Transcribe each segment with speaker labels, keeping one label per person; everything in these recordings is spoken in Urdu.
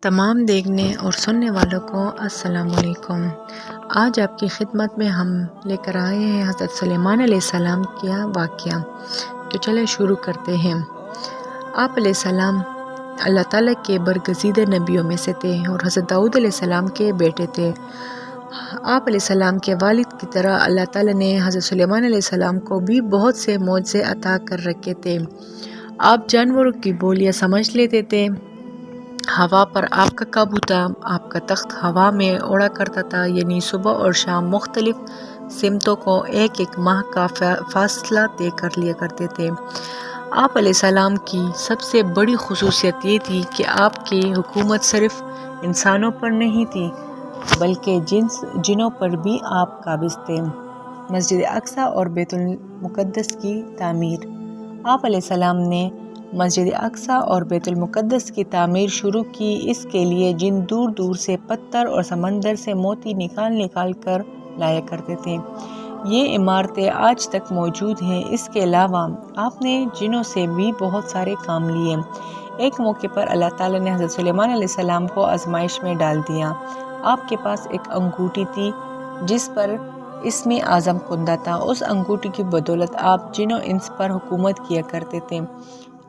Speaker 1: تمام دیکھنے اور سننے والوں کو السلام علیکم۔ آج آپ کی خدمت میں ہم لے کر آئے ہیں حضرت سلیمان علیہ السلام کا واقعہ۔ تو چلے شروع کرتے ہیں۔ آپ علیہ السلام اللہ تعالیٰ کے برگزیدہ نبیوں میں سے تھے اور حضرت داؤد علیہ السلام کے بیٹے تھے۔ آپ علیہ السلام کے والد کی طرح اللہ تعالیٰ نے حضرت سلیمان علیہ السلام کو بھی بہت سے معجزے عطا کر رکھے تھے۔ آپ جانوروں کی بولیاں سمجھ لیتے تھے، ہوا پر آپ کا قابو تھا، آپ کا تخت ہوا میں اڑا کرتا تھا، یعنی صبح اور شام مختلف سمتوں کو ایک ایک ماہ کا فاصلہ طے کر لیا کرتے تھے۔ آپ علیہ السلام کی سب سے بڑی خصوصیت یہ تھی کہ آپ کی حکومت صرف انسانوں پر نہیں تھی بلکہ جنوں پر بھی آپ قابض تھے۔ مسجد اقصی اور بیت المقدس کی تعمیر۔ آپ علیہ السلام نے مسجد اقصی اور بیت المقدس کی تعمیر شروع کی، اس کے لیے جن دور دور سے پتھر اور سمندر سے موتی نکال کر لایا کرتے تھے، یہ عمارتیں آج تک موجود ہیں۔ اس کے علاوہ آپ نے جنوں سے بھی بہت سارے کام لیے۔ ایک موقع پر اللہ تعالیٰ نے حضرت سلیمان علیہ السلام کو آزمائش میں ڈال دیا۔ آپ کے پاس ایک انگوٹھی تھی جس پر اسم اعظم کندہ تھا۔ اس انگوٹھی کی بدولت آپ جن و انس پر حکومت کیا کرتے تھے،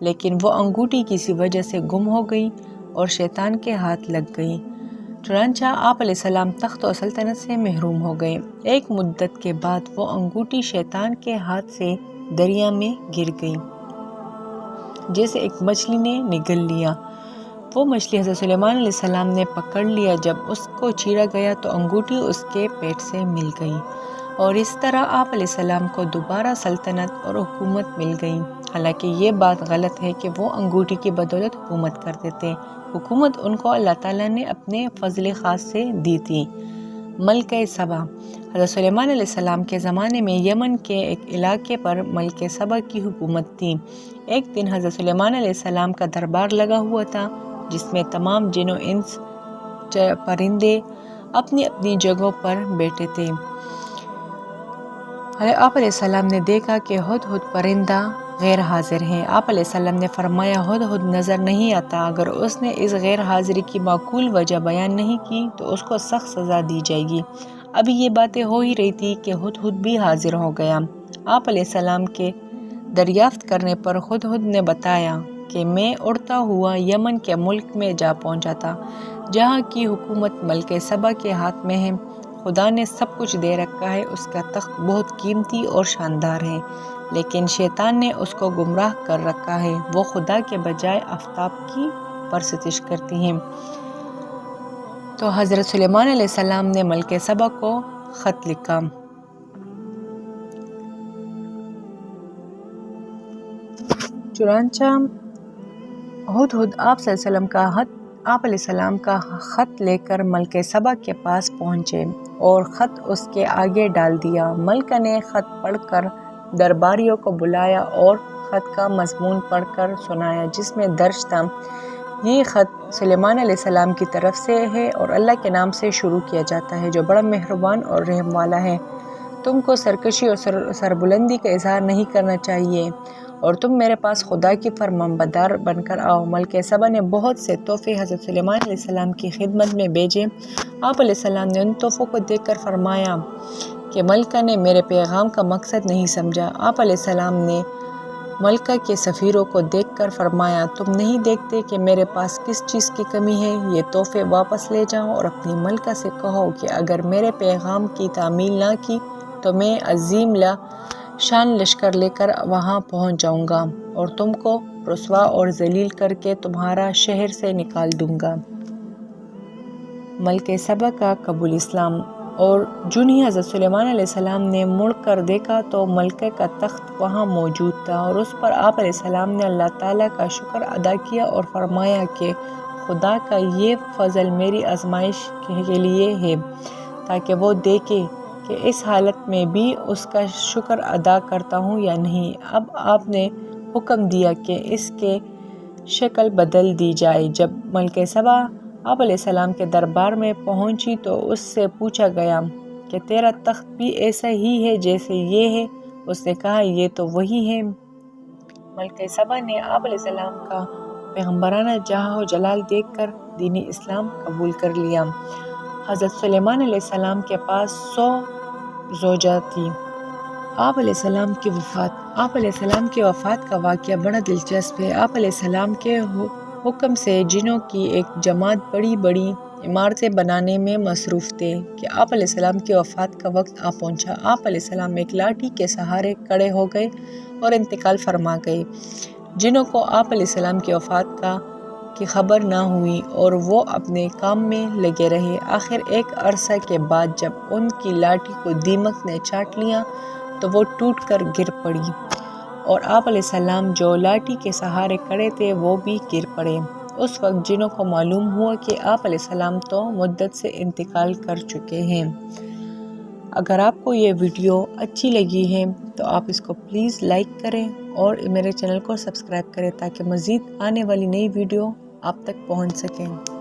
Speaker 1: لیکن وہ انگوٹھی کسی وجہ سے گم ہو گئی اور شیطان کے ہاتھ لگ گئی۔ چنانچہ آپ علیہ السلام تخت و سلطنت سے محروم ہو گئے۔ ایک مدت کے بعد وہ انگوٹھی شیطان کے ہاتھ سے دریا میں گر گئی، جسے ایک مچھلی نے نگل لیا۔ وہ مچھلی حضرت سلیمان علیہ السلام نے پکڑ لیا۔ جب اس کو چیرا گیا تو انگوٹھی اس کے پیٹ سے مل گئی، اور اس طرح آپ علیہ السلام کو دوبارہ سلطنت اور حکومت مل گئی۔ حالانکہ یہ بات غلط ہے کہ وہ انگوٹھی کی بدولت حکومت کرتے تھے۔ حکومت ان کو اللہ تعالیٰ نے اپنے فضل خاص سے دی تھی۔ ملکہ سبا۔ حضرت سلیمان علیہ السلام کے زمانے میں یمن کے ایک علاقے پر ملکہ سبا کی حکومت تھی۔ ایک دن حضرت سلیمان علیہ السلام کا دربار لگا ہوا تھا، جس میں تمام جن و انس پرندے اپنی اپنی جگہوں پر بیٹھے تھے۔ آپ علیہ السلام نے دیکھا کہ ہدہد پرندہ غیر حاضر ہے۔ آپ علیہ السلام نے فرمایا، ہدہد نظر نہیں آتا۔ اگر اس نے اس غیر حاضری کی معقول وجہ بیان نہیں کی تو اس کو سخت سزا دی جائے گی۔ ابھی یہ باتیں ہو ہی رہی تھی کہ ہدہد بھی حاضر ہو گیا۔ آپ علیہ السلام کے دریافت کرنے پر ہدہد نے بتایا کہ میں اڑتا ہوا یمن کے ملک میں جا پہنچا تھا، جہاں کی حکومت ملکہ سبا کے ہاتھ میں ہے۔ خدا نے سب کچھ دے رکھا ہے، اس کا تخت بہت قیمتی اور شاندار ہے، لیکن شیطان نے اس کو گمراہ کر رکھا ہے۔ وہ خدا کے بجائے آفتاب کی پرستش کرتی ہیں۔ تو حضرت سلیمان علیہ السلام نے ملکہ سبا کو خط لکھا۔ چنانچہ ہدہد آپ علیہ السلام کا خط لے کر ملکہ سبا کے پاس پہنچے اور خط اس کے آگے ڈال دیا۔ ملکہ نے خط پڑھ کر درباریوں کو بلایا اور خط کا مضمون پڑھ کر سنایا، جس میں درج تھا، یہ خط سلیمان علیہ السلام کی طرف سے ہے اور اللہ کے نام سے شروع کیا جاتا ہے، جو بڑا مہربان اور رحم والا ہے۔ تم کو سرکشی اور سربلندی کا اظہار نہیں کرنا چاہیے، اور تم میرے پاس خدا کی فرمانبردار بن کر آؤ۔ ملکہ سبا نے بہت سے تحفے حضرت سلیمان علیہ السلام کی خدمت میں بھیجے۔ آپ علیہ السلام نے ان تحفوں کو دیکھ کر فرمایا کہ ملکہ نے میرے پیغام کا مقصد نہیں سمجھا۔ آپ علیہ السلام نے ملکہ کے سفیروں کو دیکھ کر فرمایا، تم نہیں دیکھتے کہ میرے پاس کس چیز کی کمی ہے؟ یہ تحفے واپس لے جاؤ اور اپنی ملکہ سے کہو کہ اگر میرے پیغام کی تعمیل نہ کی تو میں عظیم شان لشکر لے کر وہاں پہنچ جاؤں گا اور تم کو رسوا اور ذلیل کر کے تمہارا شہر سے نکال دوں گا۔ ملکہ سبا کا قبول اسلام۔ اور جون ہی حضرت سلیمان علیہ السلام نے مڑ کر دیکھا تو ملکہ کا تخت وہاں موجود تھا، اور اس پر آپ علیہ السلام نے اللہ تعالیٰ کا شکر ادا کیا اور فرمایا کہ خدا کا یہ فضل میری آزمائش کے لیے ہے، تاکہ وہ دیکھے کہ اس حالت میں بھی اس کا شکر ادا کرتا ہوں یا نہیں۔ اب آپ نے حکم دیا کہ اس کی شکل بدل دی جائے۔ جب ملکہ سبا آپ علیہ السلام کے دربار میں پہنچی تو اس سے پوچھا گیا کہ تیرا تخت بھی ایسا ہی ہے جیسے یہ ہے؟ اس نے کہا، یہ تو وہی ہے۔ ملکہ سبا نے آپ علیہ السلام کا پیغمبرانہ جاہ و جلال دیکھ کر دین اسلام قبول کر لیا۔ حضرت سلیمان علیہ السلام کے پاس 100 زوجہ تھی۔ آپ علیہ السلام کی وفات کا واقعہ بڑا دلچسپ ہے۔ آپ علیہ السلام کے حکم سے جنوں کی ایک جماعت بڑی بڑی عمارتیں بنانے میں مصروف تھے کہ آپ علیہ السلام کی وفات کا وقت آ پہنچا۔ آپ علیہ السلام ایک لاٹھی کے سہارے کھڑے ہو گئے اور انتقال فرما گئے۔ جنوں کو آپ علیہ السلام کی وفات کی خبر نہ ہوئی اور وہ اپنے کام میں لگے رہے۔ آخر ایک عرصہ کے بعد جب ان کی لاٹھی کو دیمک نے چاٹ لیا تو وہ ٹوٹ کر گر پڑی اور آپ علیہ السلام جو لاٹھی کے سہارے کھڑے تھے وہ بھی گر پڑے۔ اس وقت جنوں کو معلوم ہوا کہ آپ علیہ السلام تو مدت سے انتقال کر چکے ہیں۔ اگر آپ کو یہ ویڈیو اچھی لگی ہے تو آپ اس کو پلیز لائک کریں اور میرے چینل کو سبسکرائب کریں تاکہ مزید آنے والی نئی ویڈیو آپ تک پہنچ سکیں۔